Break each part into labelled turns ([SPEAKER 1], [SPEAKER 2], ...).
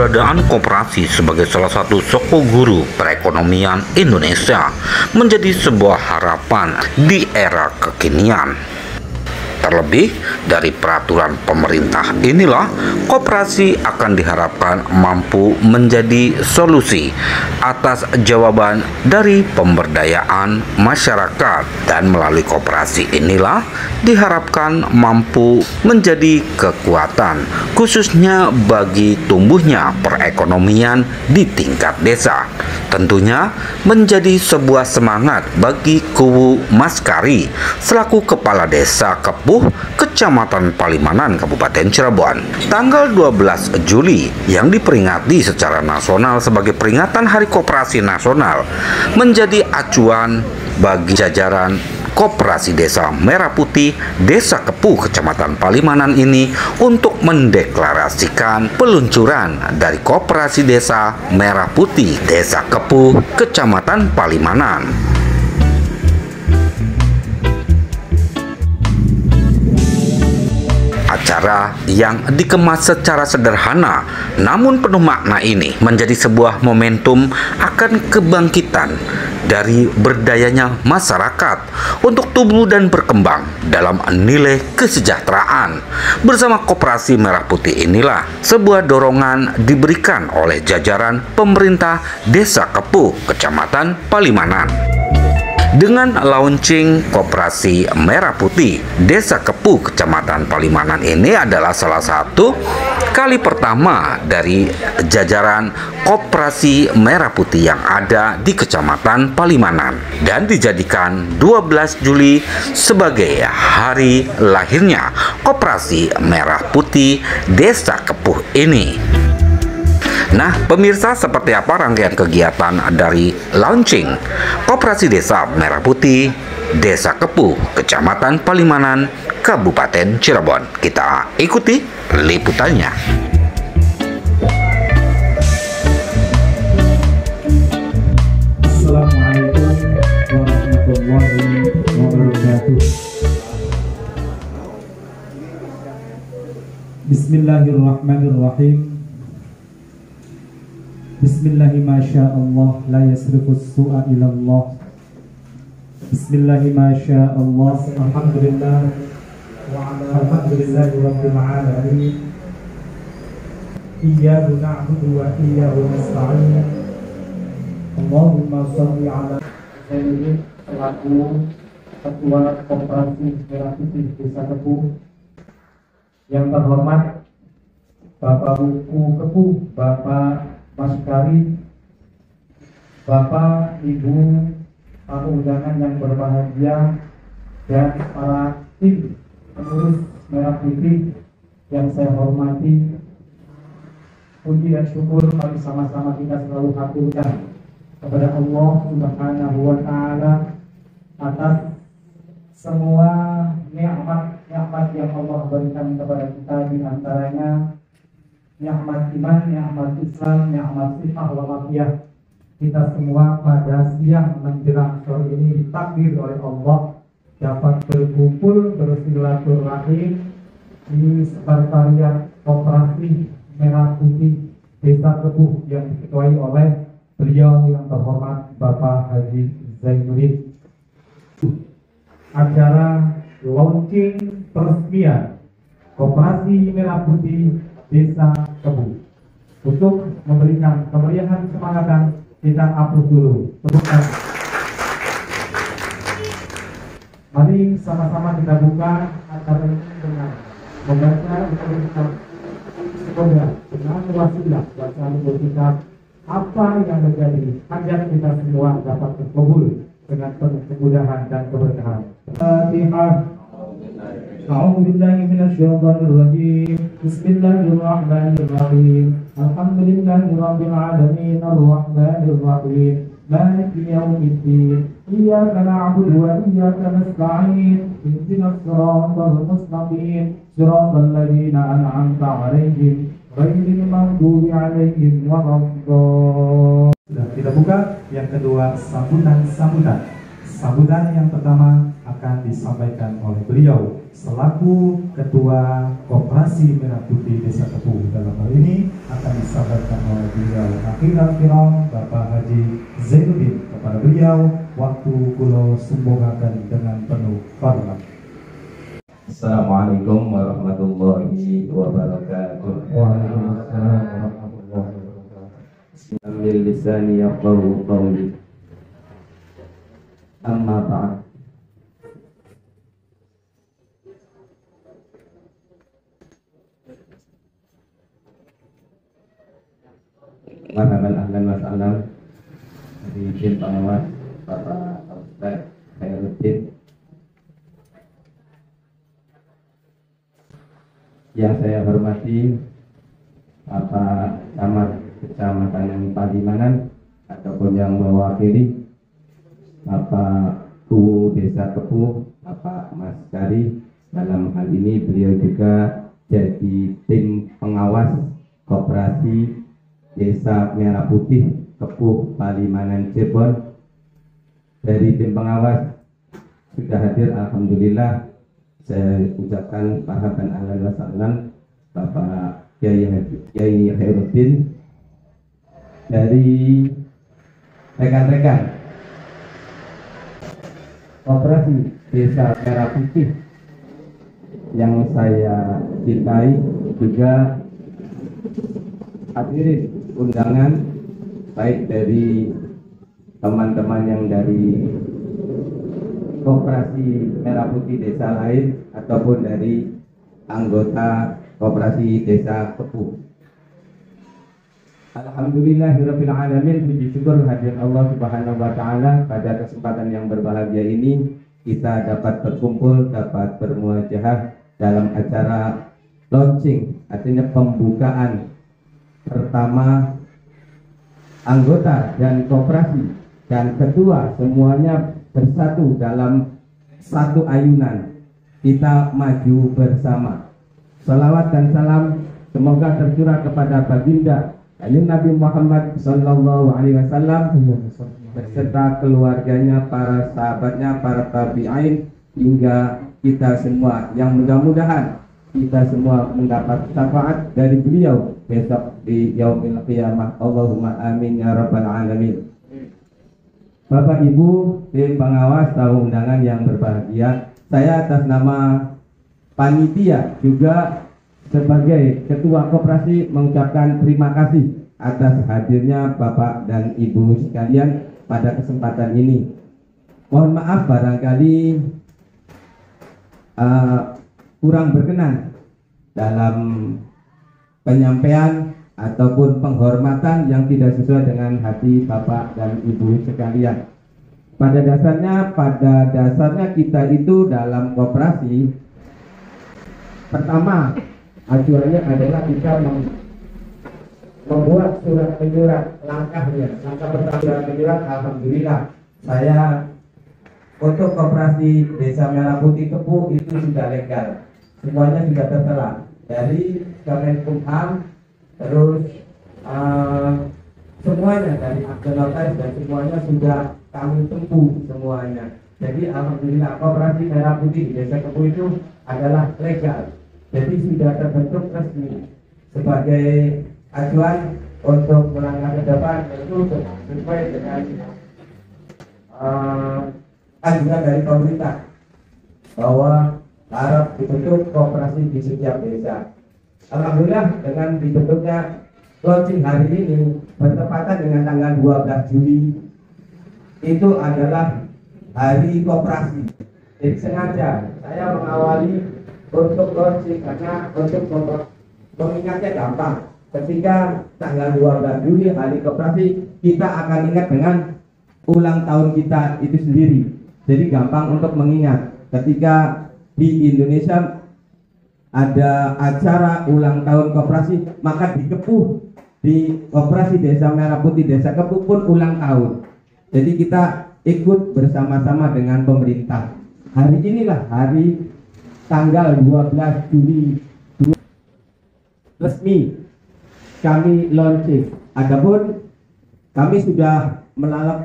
[SPEAKER 1] keberadaan koperasi sebagai salah satu soko guru perekonomian Indonesia menjadi sebuah harapan di era kekinian. Terlebih dari peraturan pemerintah inilah, koperasi akan diharapkan mampu menjadi solusi atas jawaban dari pemberdayaan masyarakat, dan melalui koperasi inilah diharapkan mampu menjadi kekuatan khususnya bagi tumbuhnya perekonomian di tingkat desa. Tentunya menjadi sebuah semangat bagi kubu Mas Kari selaku Kepala Desa Kepuh, Kecamatan Palimanan, Kabupaten Cirebon. Tanggal 12 Juli yang diperingati secara nasional sebagai peringatan Hari Koperasi Nasional menjadi acuan bagi jajaran Koperasi Desa Merah Putih Desa Kepuh Kecamatan Palimanan ini untuk mendeklarasikan peluncuran dari Koperasi Desa Merah Putih Desa Kepuh Kecamatan Palimanan. Acara yang dikemas secara sederhana namun penuh makna ini menjadi sebuah momentum akan kebangkitan dari berdayanya masyarakat untuk tumbuh dan berkembang dalam nilai kesejahteraan. Bersama Koperasi Merah Putih inilah sebuah dorongan diberikan oleh jajaran pemerintah Desa Kepuh Kecamatan Palimanan. Dengan launching Koperasi Merah Putih Desa Kepuh Kecamatan Palimanan ini adalah salah satu kali pertama dari jajaran Koperasi Merah Putih yang ada di Kecamatan Palimanan, dan dijadikan 12 Juli sebagai hari lahirnya Koperasi Merah Putih Desa Kepuh ini. Nah, pemirsa, seperti apa rangkaian kegiatan dari launching Koperasi Desa Merah Putih Desa Kepuh Kecamatan Palimanan, Kabupaten Cirebon? Kita ikuti liputannya.
[SPEAKER 2] Assalamualaikum warahmatullahi wabarakatuh. Bismillahirrahmanirrahim. Bismillahi masyaallah la yasrifus su'a ilallah. Bismillahi masyaallah. Alhamdulillah wa alhamdulillahi rabbil alamin. Iyyahu na'budu wa iyyahu nasta'in. Allahumma shalli ala sayyidina selaku Ketua Koperasi Merah Putih Desa Kepuh yang terhormat Bapak Buku Kepuh, Bapak Mas Kari, Bapak, Ibu, tamu undangan yang berbahagia, dan para tim pengurus Merah Putih yang saya hormati. Puji dan syukur mari sama-sama kita selalu haturkan kepada Allah Subhanahu wa Ta'ala atas semua nikmat yang Allah berikan kepada kita, di antaranya nikmat iman, nikmat Islam, nikmat sifat wal afiyah. Kita semua pada siang menjelang sore ini ditakdir oleh Allah dapat berkumpul bersilaturahim di sekretariat Koperasi Merah Putih Desa Kepuh yang diketuai oleh beliau yang terhormat Bapak Haji Zainuddin. Acara launching peresmian Koperasi Merah Putih Desa Kepuh. Untuk memberikan kemeriahan semangatan, kita aplaus dulu. Tepukan. Mari sama-sama kita buka acara ini dengan membaca kitab. Semoga dengan wasilah bacaan kitab apa yang menjadi hajat kita semua dapat terkabul dengan penuh kemudahan dan keberkahan. Fatihah. أعوذ بالله من الشيطان الرجيم بسم الله الرحمن الرحيم الحمد لله رب العالمين الرحمن الرحيم مالك يوم الدين إياك نعبد وإياك نستعين اهدنا الصراط المستقيم صراط الذين أنعمت عليهم غير المغضوب عليهم ولا الضالين. Sudah kita buka. Yang kedua, sambutan. Sambutan yang pertama akan disampaikan oleh beliau selaku Ketua Koperasi Merah Putih Desa Kepuh. Dalam hal ini akan disampaikan oleh beliau Akhirul Kiram Bapak Haji Zainuddin. Kepada beliau waktu kula sumbangaken dengan penuh hormat.
[SPEAKER 3] Assalamualaikum warahmatullahi wabarakatuh.
[SPEAKER 2] Waalaikumsalam warahmatullahi wabarakatuh.
[SPEAKER 3] Ambil lisani yafqahu qawli. Amma ba'd. Marhaban ahlan wa sahlan dari tim pengawas Bapak Ustaz Khairuddin. Yang saya hormati Bapak Camat Kecamatan Palimanan ataupun yang mewakili Bapak Bu Desa Kepuh, Bapak Mas Kari. Dalam hal ini beliau juga jadi tim pengawas Koperasi Desa Merah Putih Kepuh Palimanan Cirebon. Dari tim pengawas sudah hadir, alhamdulillah. Saya ucapkan marhaban ahlan wa sahlan Bapak Kiai Khairuddin. Dari rekan-rekan Koperasi Desa Merah Putih yang saya cintai, juga hadirin undangan baik dari teman-teman yang dari Koperasi Merah Putih desa lain ataupun dari anggota Koperasi Desa Kepuh. Alhamdulillahirabbil alamin, puji syukur hadir Allah Subhanahu wa taala. Pada kesempatan yang berbahagia ini kita dapat berkumpul, dapat bermuajahah dalam acara launching, artinya pembukaan pertama anggota dan koperasi dan ketua semuanya bersatu dalam satu ayunan. Kita maju bersama. Salawat dan salam semoga tercurah kepada baginda Nabi Muhammad Sallallahu Alaihi Wasallam beserta keluarganya, para sahabatnya, para tabi'in, hingga kita semua, yang mudah-mudahan kita semua mendapat syafaat dari beliau besok di yaumil qiyamah. Allahumma amin ya rabbal alamin. Bapak Ibu tim pengawas tamu undangan yang berbahagia, saya atas nama panitia juga sebagai ketua koperasi mengucapkan terima kasih atas hadirnya Bapak dan Ibu sekalian pada kesempatan ini. Mohon maaf barangkali kurang berkenan dalam penyampaian ataupun penghormatan yang tidak sesuai dengan hati Bapak dan Ibu sekalian. Pada dasarnya kita itu dalam koperasi, pertama acuannya adalah kita membuat surat menyurat langkahnya. Langkah pertama surat menyurat, alhamdulillah saya untuk Koperasi Desa Merah Putih Kepuh itu sudah legal, semuanya sudah tertera dari Kemenkumham, terus semuanya dari akte notaris dan semuanya sudah kami tempuh semuanya. Jadi alhamdulillah Koperasi Merah Putih Desa Kepuh itu adalah legal. Jadi sudah terbentuk resmi sebagai acuan untuk melangkah ke depan, itu sesuai dengan anjuran dari pemerintah bahwa harap dibentuk koperasi di setiap desa. Alhamdulillah dengan dibentuknya launching hari ini bertepatan dengan tanggal 12 Juli itu adalah hari koperasi. Jadi sengaja saya mengawali untuk launching karena untuk mengingatnya gampang. Ketika tanggal 12 Juli hari koperasi, kita akan ingat dengan ulang tahun kita itu sendiri. Jadi gampang untuk mengingat. Ketika di Indonesia ada acara ulang tahun koperasi, maka di Kepuh, di Koperasi Desa Merah Putih Desa Kepuh pun ulang tahun. Jadi kita ikut bersama-sama dengan pemerintah. Hari inilah hari tanggal 12 Juli resmi kami launching. Adapun kami sudah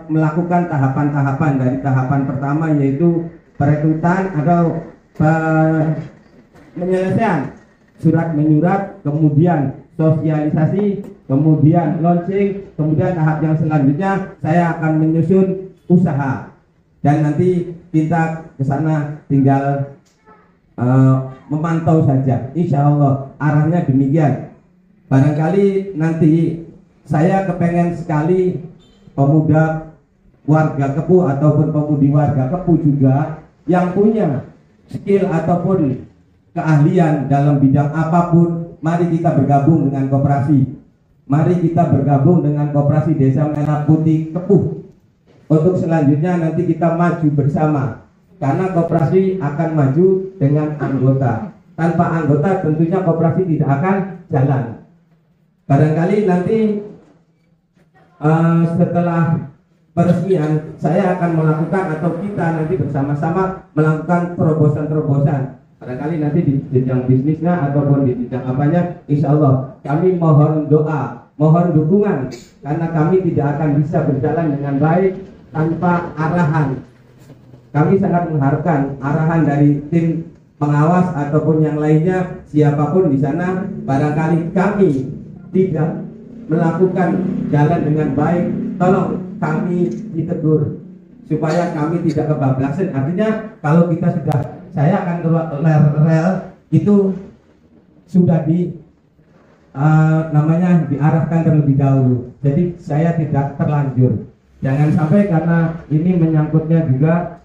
[SPEAKER 3] melakukan tahapan-tahapan. Dari tahapan pertama yaitu perekrutan atau penyelesaian surat menyurat, kemudian sosialisasi, kemudian launching, kemudian tahap yang selanjutnya saya akan menyusun usaha dan nanti kita ke sana tinggal memantau saja. Insya Allah arahnya demikian. Barangkali nanti saya kepengen sekali pemuda warga Kepuh ataupun pemudi warga Kepuh juga yang punya skill ataupun keahlian dalam bidang apapun, mari kita bergabung dengan koperasi. Mari kita bergabung dengan koperasi Desa Merah Putih Kepuh. Untuk selanjutnya nanti kita maju bersama. Karena koperasi akan maju dengan anggota. Tanpa anggota tentunya koperasi tidak akan jalan. Barangkali nanti setelah peresmian saya akan melakukan atau kita nanti bersama-sama melakukan terobosan-terobosan. Barangkali nanti di jenjang bisnisnya ataupun di jenjang apanya, insya Allah kami mohon doa, mohon dukungan, karena kami tidak akan bisa berjalan dengan baik tanpa arahan. Kami sangat mengharapkan arahan dari tim pengawas ataupun yang lainnya, siapapun di sana. Barangkali kami tidak melakukan jalan dengan baik, tolong kami ditegur supaya kami tidak kebablasan. Artinya kalau kita sudah, saya akan keluar rel itu sudah namanya diarahkan terlebih dahulu. Jadi saya tidak terlanjur. Jangan sampai karena ini menyangkutnya juga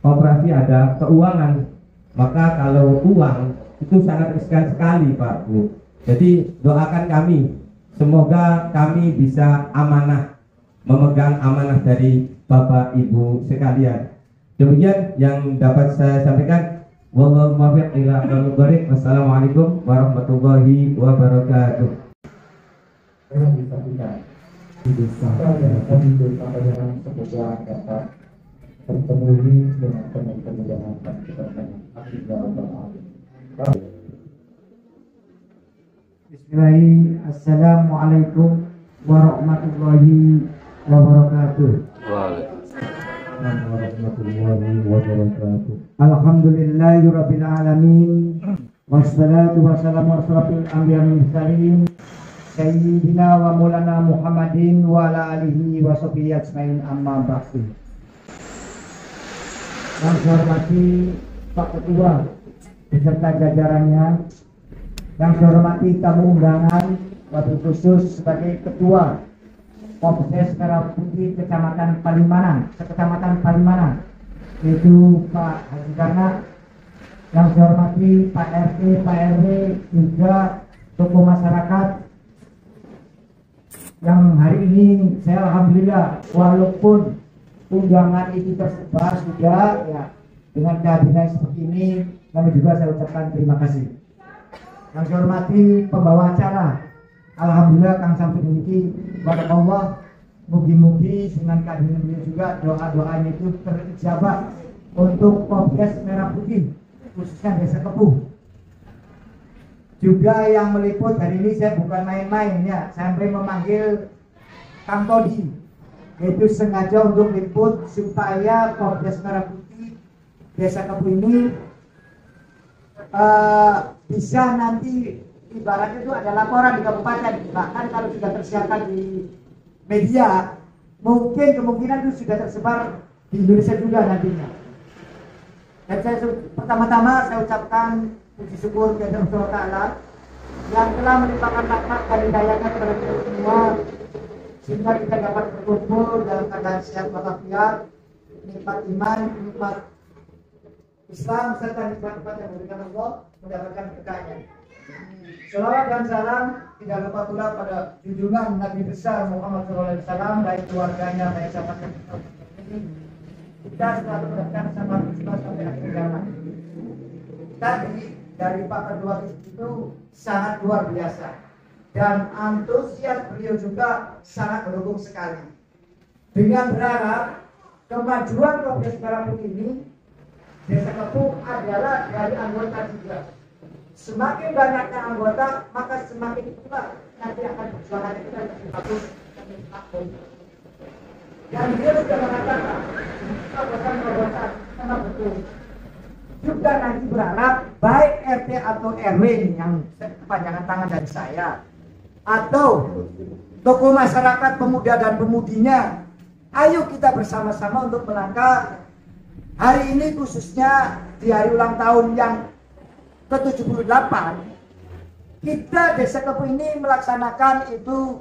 [SPEAKER 3] koperasi ada keuangan, maka kalau uang itu sangat riskan sekali Pak Bu. Jadi doakan kami, semoga kami bisa amanah, memegang amanah dari Bapak Ibu sekalian. Demikian yang dapat saya sampaikan. Wallahu muwaffiq ila aqwamit thoriq. Wassalamualaikum warahmatullahi wabarakatuh.
[SPEAKER 2] Saya bisa tidak di desa dan di desa yang semoga dapat bertemui dengan teman-teman yang akan kita Bismillahirrahmanirrahim. Assalamualaikum warahmatullahi wabarakatuh. Alhamdulillahirabbil alamin. Wassalatu wassalamu asrafil anbiya wal mursalin sayyidina wa maulana Muhammadin wa ala alihi wa sahbihi ajmain, amma ba'du. Yang saya hormati Pak Ketua beserta jajarannya, yang saya hormati tamu undangan, wabil khusus sebagai Ketua Polres Merah Putih Kecamatan Palimanan, yaitu Pak Haji Karna. Yang saya hormati Pak RT, Pak RW, juga tokoh masyarakat yang hari ini saya alhamdulillah walaupun undangan itu tersebar sudah ya dengan kehadiran seperti ini, kami juga saya ucapkan terima kasih. Yang saya hormati pembawa acara, alhamdulillah Kang Samsudin ini, barakallah, mugi-mugi dengan kehadiran beliau juga doa-doanya itu terijabah untuk Polres Merah Putih, khususnya Desa Kepuh. Juga yang meliput hari ini saya bukan main-main ya, sampai memanggil Kang Todi, yaitu sengaja untuk liput supaya Polres Merah Putih Desa Kepuh ini bisa nanti ibaratnya itu ada laporan di kabupaten, bahkan kalau sudah tersiarkan di media mungkin kemungkinan itu sudah tersebar di Indonesia juga nantinya. Dan saya pertama-tama saya ucapkan puji syukur kepada Allah Ta'ala yang telah melimpahkan rahmat dan hidayahnya kepada kita semua sehingga kita dapat berkumpul dalam keadaan sehat walafiat, nikmat iman, nikmat Islam serta nikmat yang diberikan Allah, mendapatkan berkahnya. Salawat dan salam tidak lupa pula pada junjungan Nabi besar Muhammad SAW, baik keluarganya, baik sahabatnya. Kita selalu mendapatkan sama Islam sampai akhir zaman. Tadi dari Pak Ketua itu sangat luar biasa dan antusias beliau juga sangat mendukung sekali. Dengan berharap kemajuan Polres Merah Putih ini, Desa Kepuh adalah dari anggota juga. Semakin banyaknya anggota, maka semakin pula nanti akan perjuangan kita lebih bagus dan lebih makmur. Dan dia sudah mengatakan terobosan-terobosan
[SPEAKER 4] karena betul. Juga nanti berharap baik RT atau RW yang kepanjangan tangan dari saya, atau tokoh masyarakat pemuda dan pemudinya, ayo kita bersama-sama untuk melangkah hari ini, khususnya di hari ulang tahun yang ke-78. Kita Desa Kepu ini melaksanakan itu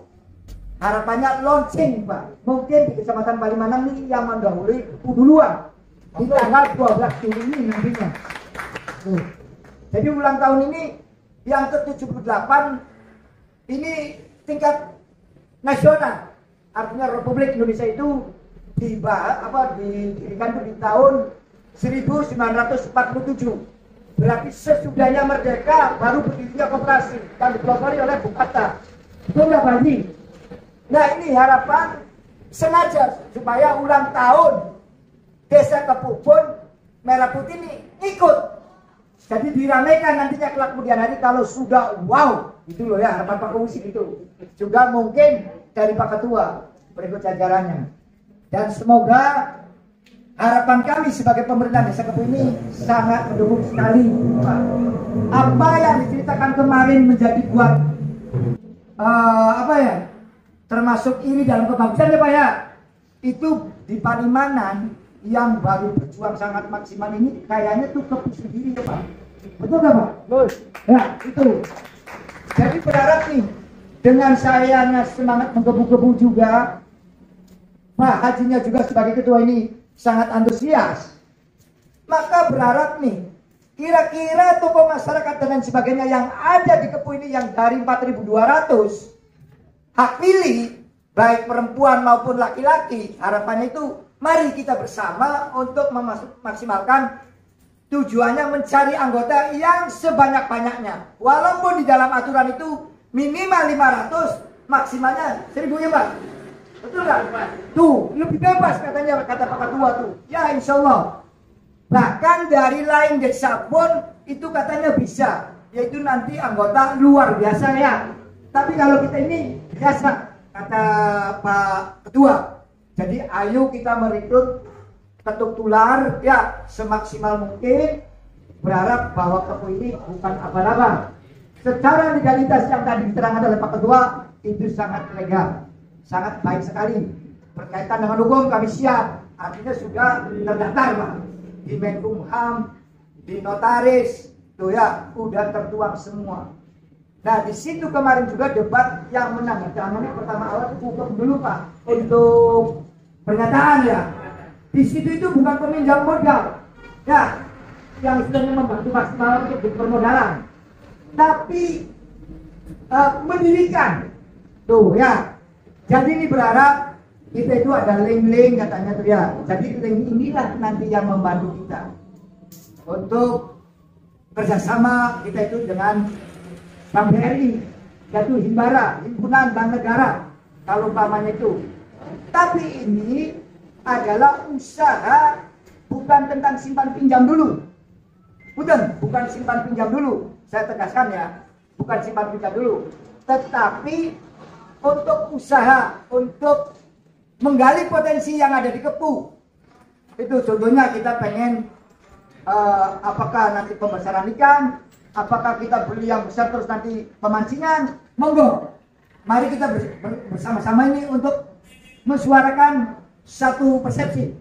[SPEAKER 4] harapannya launching, Pak. Mungkin di Kecamatan Palimanan ini yang mendahului duluan di tanggal 12 Juli ini nantinya. Jadi ulang tahun ini yang ke-78 ini tingkat nasional. Artinya Republik Indonesia itu didirikan di tahun 1947. Berarti sesudahnya merdeka baru berdirinya koperasi dan dipelopori oleh Bung Hatta. Betul nggak, Pak Haji? Nah, ini harapan sengaja supaya ulang tahun Desa Kepu pun Merah Putih ini ikut. Jadi diramaikan nantinya kelak kemudian hari kalau sudah wow, itu loh ya harapan Pak Komisi itu. Juga mungkin dari Pak Ketua berikut jajarannya. Dan semoga harapan kami sebagai pemerintah Desa Kepu ini sangat mendukung sekali, Pak. Apa yang diceritakan kemarin menjadi buat termasuk iri dalam kebagusan ya Pak ya. Itu di Palimanan yang baru berjuang sangat maksimal ini kayaknya tuh Kepu sendiri ya Pak. Betul nggak Pak? Betul. Ya itu. Jadi berharap nih dengan saya semangat menggebu-gebu juga, Pak Hajinya juga sebagai ketua ini sangat antusias. Maka berharap nih, kira-kira tokoh masyarakat dan lain sebagainya yang ada di Kepu ini yang dari 4.200 hak pilih, baik perempuan maupun laki-laki, harapannya itu mari kita bersama untuk memaksimalkan tujuannya mencari anggota yang sebanyak-banyaknya. Walaupun di dalam aturan itu minimal 500, maksimalnya 1.000 ya Pak. Betul nggak? Tuh, lebih bebas katanya kata Pak Ketua tuh. Ya insya Allah. Bahkan dari lain desa pun itu katanya bisa. Yaitu nanti anggota luar biasa ya. Tapi kalau kita ini biasa kata Pak Ketua. Jadi ayo kita merekrut ketuk tular ya semaksimal mungkin. Berharap bahwa Kepu ini bukan abal-abal. Secara legalitas yang tadi diterangkan oleh Pak Ketua itu sangat legal. Sangat baik sekali. Berkaitan dengan hukum kami siap. Artinya sudah terdaftar Pak di Menkumham, di notaris, tuh ya udah tertuang semua. Nah di situ kemarin juga debat yang menandatangani pertama awal hukum dulu Pak untuk pernyataan ya. Di situ itu bukan peminjam modal ya yang istilahnya membantu maksimal untuk permodalan, tapi mendirikan tuh ya. Jadi ini berharap kita itu ada link-link katanya tuh ya. Jadi link inilah nanti yang membantu kita untuk kerjasama kita itu dengan Bank BRI, yaitu Himbara, Himpunan Bank Negara, kalau umpamanya itu. Tapi ini adalah usaha bukan tentang simpan pinjam dulu. Bukan simpan pinjam dulu. Saya tegaskan ya, bukan simpan pinjam dulu. Tetapi untuk usaha, untuk menggali potensi yang ada di Kepu. Itu contohnya kita pengen apakah nanti pembesaran ikan, apakah kita beli yang besar terus nanti pemancingan, monggo. Mari kita bersama-sama ini untuk mensuarakan satu persepsi.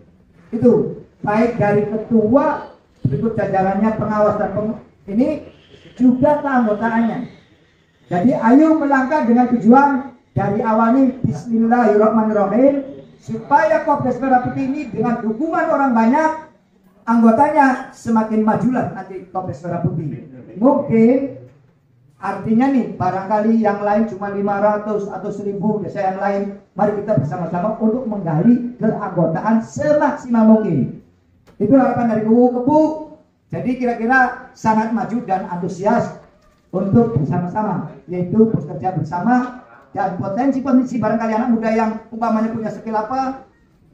[SPEAKER 4] Itu baik dari ketua, berikut jajarannya pengawas dan ini juga keanggotaannya. Jadi ayo melangkah dengan tujuan dari awalnya bismillahirrahmanirrahim supaya Kopdes Merah Putih ini dengan dukungan orang banyak, anggotanya semakin majulah nanti Kopdes Merah Putih. Mungkin artinya nih barangkali yang lain cuma 500 atau 1000 desa yang lain, mari kita bersama-sama untuk menggali keanggotaan semaksimal mungkin. Itu harapan dari Kepu. Jadi kira-kira sangat maju dan antusias untuk bersama-sama, yaitu bekerja bersama. Dan potensi barangkali anak muda yang umpamanya punya skill apa,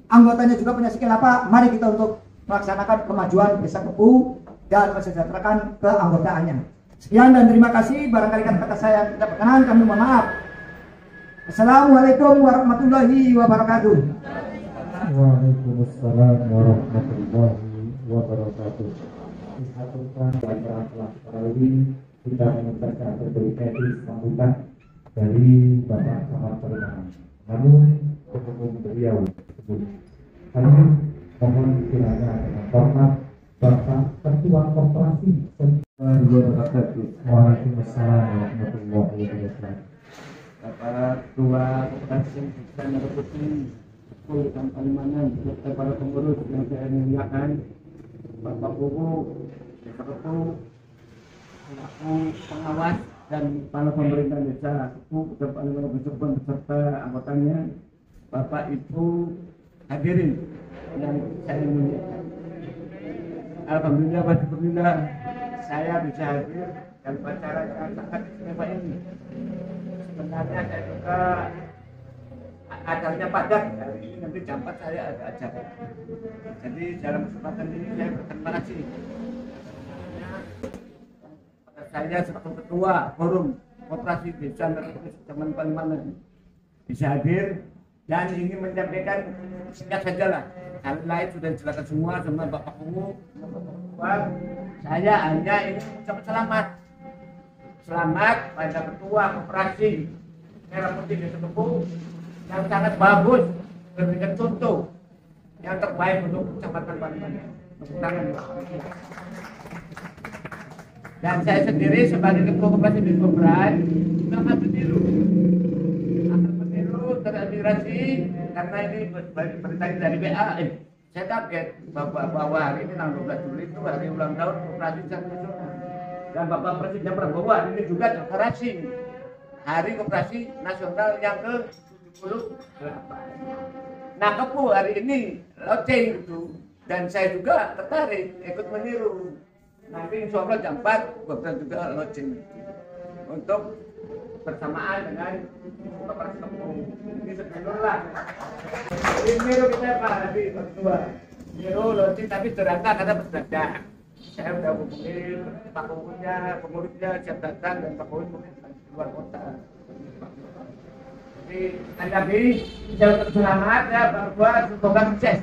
[SPEAKER 4] anggotanya juga punya skill apa, mari kita untuk melaksanakan kemajuan Desa Kepu dan mensejahterakan keanggotaannya. Sekian dan terima kasih. Barangkali kata-kata saya yang tidak berkenan, kami mohon maaf. Assalamualaikum warahmatullahi wabarakatuh.
[SPEAKER 5] Waalaikumsalam warahmatullahi
[SPEAKER 2] wabarakatuh. Disatukan dan telah melalui kita mengucapkan berbagai sambutan dari Bapak Camat Pertama. Namun hukum beliau kami mohon kiranya dengan hormat Bapak Ketua Koperasi. Waalaikumsalam warahmatullahi wabarakatuh.
[SPEAKER 5] Bapak Ketua Koperasi dan Deputi dan Palimanan serta para pengurus yang saya muliakan, Bapak Guru, Sekretaris, selaku pengawas dan para pemerintah desa, suku dan Palimanan beserta anggotanya, Bapak Ibu hadirin yang saya muliakan. Alhamdulillah saya bisa hadir dalam acara yang sangat istimewa ini. Sebenarnya saya juga acaranya padat, hari ini nanti jam 4 saya ada acara. Jadi dalam kesempatan ini saya berterima kasih. Saya sebagai ketua forum koperasi desa teman Palimanan bisa hadir dan ingin menyampaikan singkat saja lah. Hal lain sudah dijelaskan semua sama Bapak Guru, saya hanya ingin mengucapkan selamat pada ketua koperasi Merah Putih Desa Kepuh yang sangat bagus, memberikan contoh yang terbaik untuk Kecamatan Palimanan. Dan saya sendiri sebagai ketua koperasi Desa Kepuh juga akan meniru terinspirasi karena ini berita dari BA. Saya kaget bahwa hari ini tanggal 12 Juli itu hari ulang tahun koperasi nasional. Dan Bapak Presiden Prabowo hari ini juga deklarasi Hari Koperasi Nasional yang ke-78. Nah, Kepuh hari ini launching itu, dan saya juga tertarik ikut meniru. Nanti insya Allah jam 4 Bapak juga launching untuk bersamaan dengan Koperasi Kepuh. Ini sebelum lah. Meniru kita Pak nanti berdua. Meniru launching tapi terangkat karena berdadak. Saya sudah hubungi Pak Gurunya, pengurusnya siap datang dan Pak Guru mungkin luar kota. Jadi lagi saya untuk selamat ya Pak Gua, semoga sukses.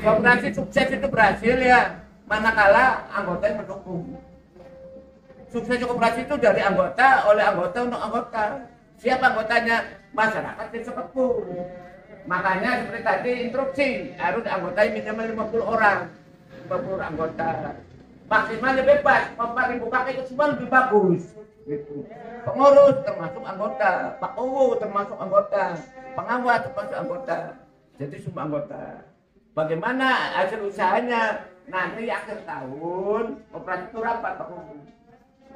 [SPEAKER 5] Koperasi sukses itu berhasil ya, manakala anggotanya mendukung. Sukses koperasi itu dari anggota, oleh anggota untuk anggota. Siapa anggotanya? Masyarakat Desa Kepuh. Makanya seperti tadi instruksi harus anggotanya minimal 50 orang. 50 anggota. Maksimalnya bebas, 4.000 kakek itu semua lebih bagus. Gitu. Pengurus termasuk anggota, Pak Guru termasuk anggota, pengawas termasuk anggota. Jadi semua anggota. Bagaimana hasil usahanya? Nanti akhir tahun koperasi itu rapat Pak Guru.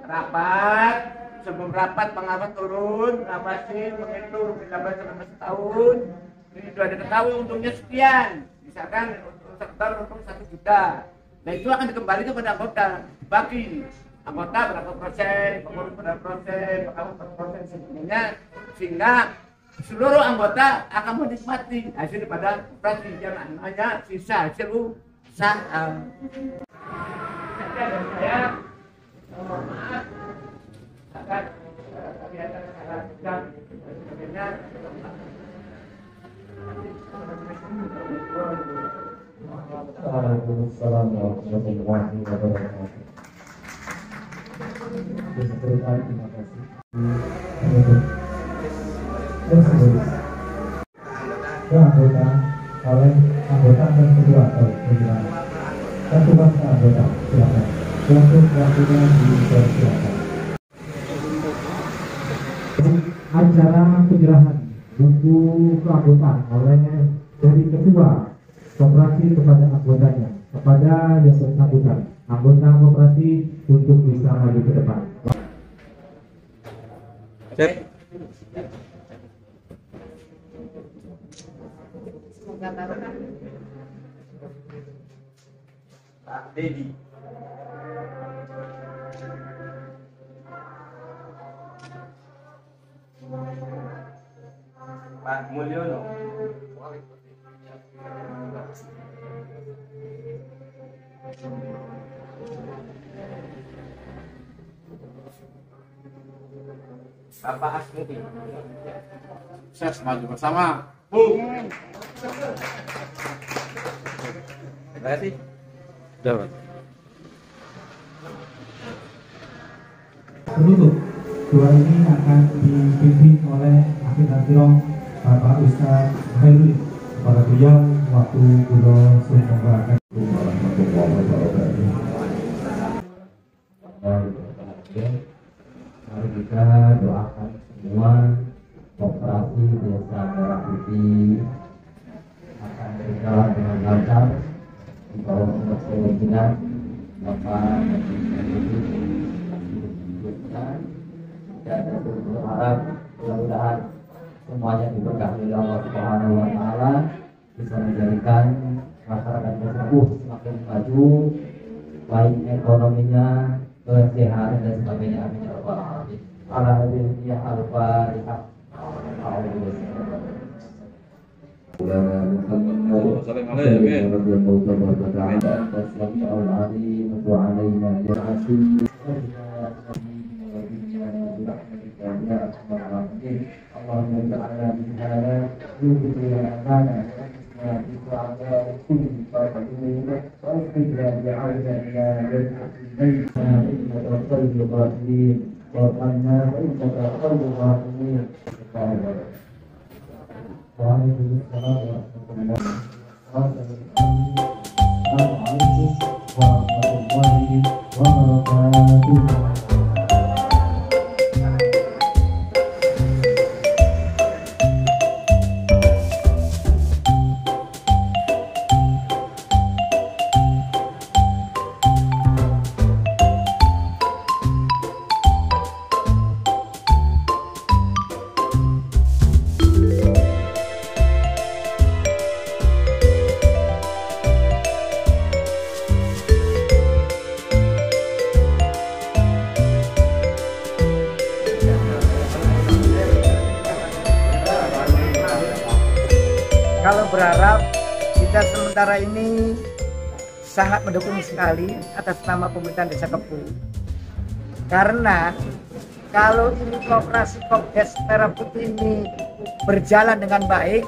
[SPEAKER 5] Rapat, sebelum rapat pengawas turun, ngawasin, menghitung, menambah selama setahun. Ini sudah diketahui untungnya sekian. Misalkan untuk sektor untung 1 juta. Nah itu akan dikembalikan kepada anggota, bagi anggota berapa persen, pengurus berapa persen, pengawas berapa persen sebenarnya, sehingga seluruh anggota akan menikmati hasil daripada koperasi yang namanya sisa hasil usaha. Saya mohon maaf akan kegiatan dan sebagainya.
[SPEAKER 2] Waalaikumsalam warahmatullahi wabarakatuh. Terima kasih. Anggota oleh anggota dan kedua atau bagaimana? Satu bangsa anggota, silakan. Untuk waktunya dipersilakan. Acara penyerahan buku keanggotaan oleh dari ketua koperasi kepada anggotanya, kepada yang bersangkutan, anggota koperasi untuk bisa maju ke depan.
[SPEAKER 5] Pak Dedi. Pak Mulyono. Bapak Asmudi.
[SPEAKER 6] Sukses maju bersama.
[SPEAKER 5] Terima kasih.
[SPEAKER 2] Penutup doa ini akan dipimpin oleh Akhir Hadiroh Bapak Ustaz Khairul. Kepada beliau waktu kulo semoga akan
[SPEAKER 3] mari kita doakan semua koperasi Desa Merah Putih akan berjalan dengan lancar di bawah kepemimpinan Bapak dan berharap mudah-mudahan semuanya diberkahi oleh Allah Subhanahu wa Ta'ala, bisa menjadikan masyarakat tersebut semakin maju, baik ekonominya, kesehatan dan sebagainya. Amin ya rabbal alamin. Ala hadhihi al-Fatihah.
[SPEAKER 4] Kalau berharap kita sementara ini sangat mendukung sekali atas nama pemerintahan Desa Kepu. Karena kalau ini koperasi Kopdes Merah Putih ini berjalan dengan baik,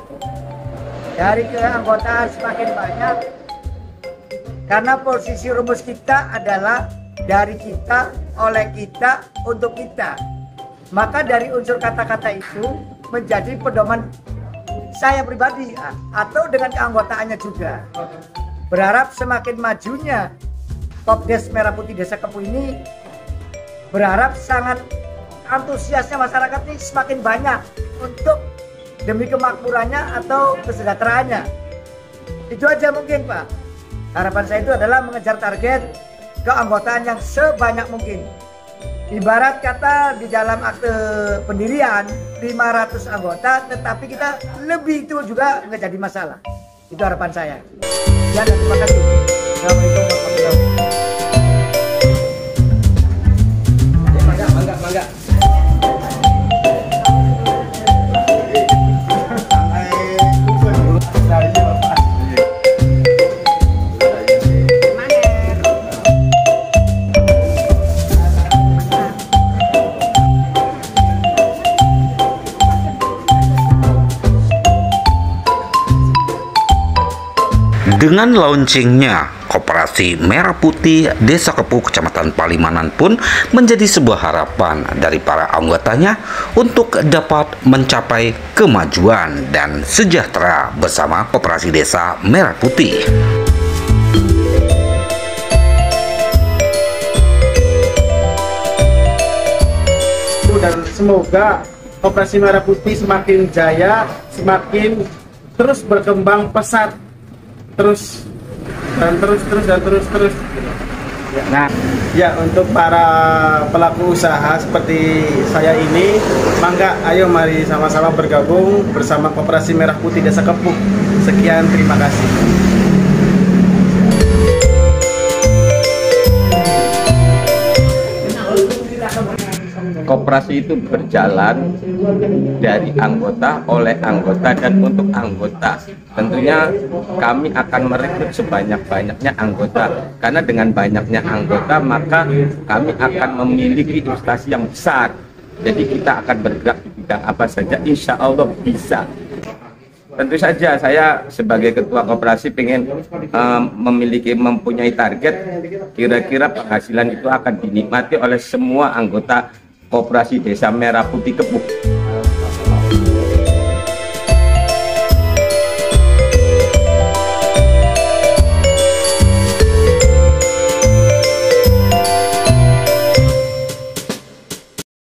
[SPEAKER 4] dari keanggotaan semakin banyak, karena posisi rumus kita adalah dari kita, oleh kita, untuk kita. Maka dari unsur kata-kata itu menjadi pedoman saya pribadi atau dengan keanggotaannya juga. Berharap semakin majunya Kopdes Merah Putih Desa Kepu ini, berharap sangat antusiasnya masyarakat ini semakin banyak untuk demi kemakmurannya atau kesejahteraannya. Itu aja mungkin Pak. Harapan saya itu adalah mengejar target keanggotaan yang sebanyak mungkin. Ibarat kata di dalam akte pendirian 500 anggota, tetapi kita lebih itu juga nggak jadi masalah. Itu harapan saya. Ya, dan terima kasih. Assalamualaikum warahmatullahi wabarakatuh. Mangga.
[SPEAKER 1] Dengan launchingnya Koperasi Merah Putih Desa Kepu Kecamatan Palimanan pun menjadi sebuah harapan dari para anggotanya untuk dapat mencapai kemajuan dan sejahtera bersama Koperasi Desa Merah Putih.
[SPEAKER 7] Dan semoga Koperasi Merah Putih semakin jaya, semakin terus berkembang pesat, terus. Nah, ya untuk para pelaku usaha seperti saya ini, mangga ayo mari sama-sama bergabung bersama Koperasi Merah Putih Desa Kepu. Sekian, terima kasih.
[SPEAKER 3] Koperasi itu berjalan dari anggota, oleh anggota, dan untuk anggota. Tentunya kami akan merekrut sebanyak-banyaknya anggota, karena dengan banyaknya anggota maka kami akan memiliki investasi yang besar. Jadi kita akan bergerak di bidang apa saja, insya Allah bisa. Tentu saja saya sebagai ketua koperasi pengen mempunyai target kira-kira penghasilan itu akan dinikmati oleh semua anggota Koperasi Desa Merah Putih Kepuh.